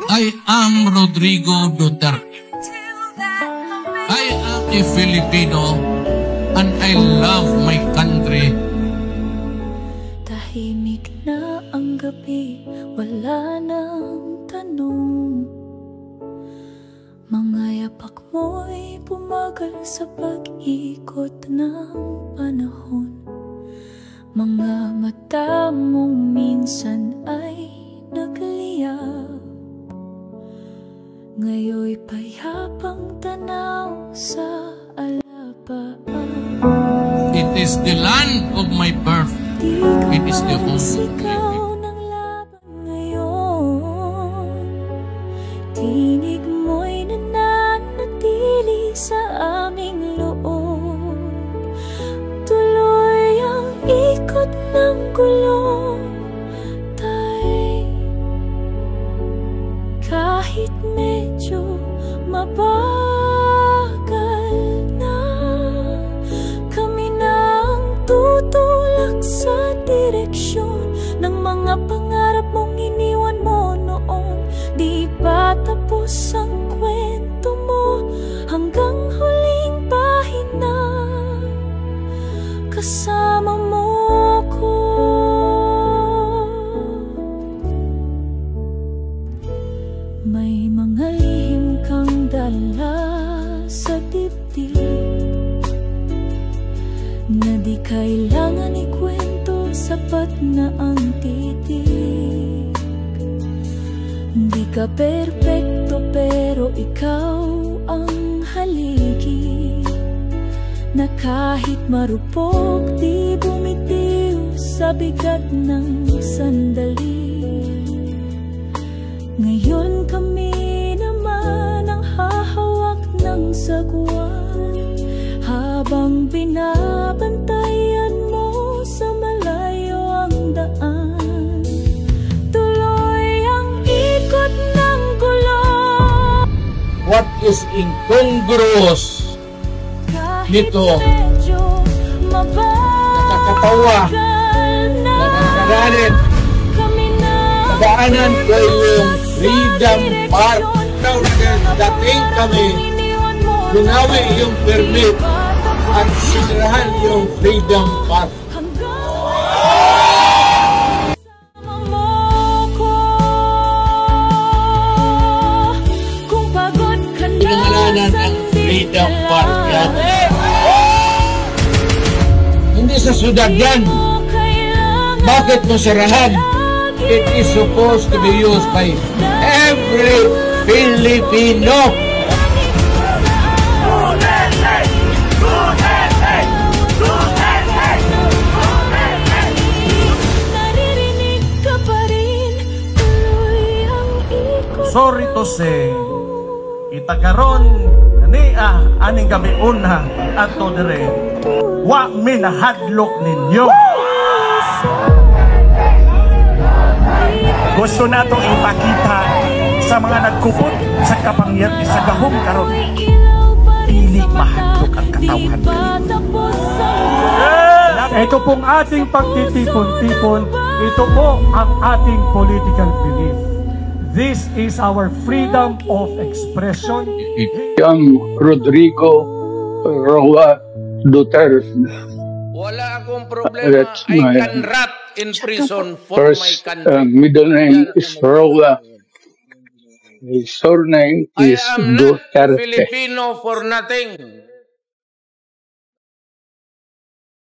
I am Rodrigo Duterte. I am a Filipino and I love my country. Tahimik na ang gabi, wala nang tanong. Mga yapak mo'y bumagal sa pag-ikot ng panahon. Mga mata mong minsan ay nagliyab, ngayon'y payapang tanaw sa alapaan. It is the land of my birth. It is the home sigaw ng laban ngayon. Tinig mo'y nananatili sa aming loob. Tuloy ang ikot ng gulong, tay. Kahit medyo mabagal na, kami na ang tutulak sa direksyon ng mga pangarap mong iniwan mo noon. Di pa tapos ang kwento mo hanggang huling pahina. Kasama mo ko. May mga lihim kang dala sa dibdib na di kailangan ikwento, sapat na ang titig. Di ka perpekto pero ikaw ang haligi, na kahit marupok di bumitiw sa bigat ng sandali. Ngayon kami naman ang hahawak ng sagwan, habang binabantayan mo sa malayo ang daan. Tuloy ang ikot ng gulong. What is incongruous nito? Nakakatawa, nakakagalit. Daanan ko yung Freedom Park. Dating kami, binawi yung permit at sinirahan yung Freedom Park. Pinangalanan ang Freedom Park yan. Hindi sa syudad yan. Bakit mo sirahan? It is supposed to be used by every Filipino. Sorry to say, itakaron niya aning gabi una at to dire wa minahadlok ninyo. Gusto natong ipakita sa mga nagkupot sa kapangyarihan sa gahom karon, dili mahadlok ang katawan. Ito pong ating pagtitipon-tipon, ito po ang ating political belief. This is our freedom of expression. I'm Rodrigo Roa Duterte. Wala akong problema. I can rot in prison for my country. Middle name is Roa. His surname is I am not Duterte. Filipino for nothing.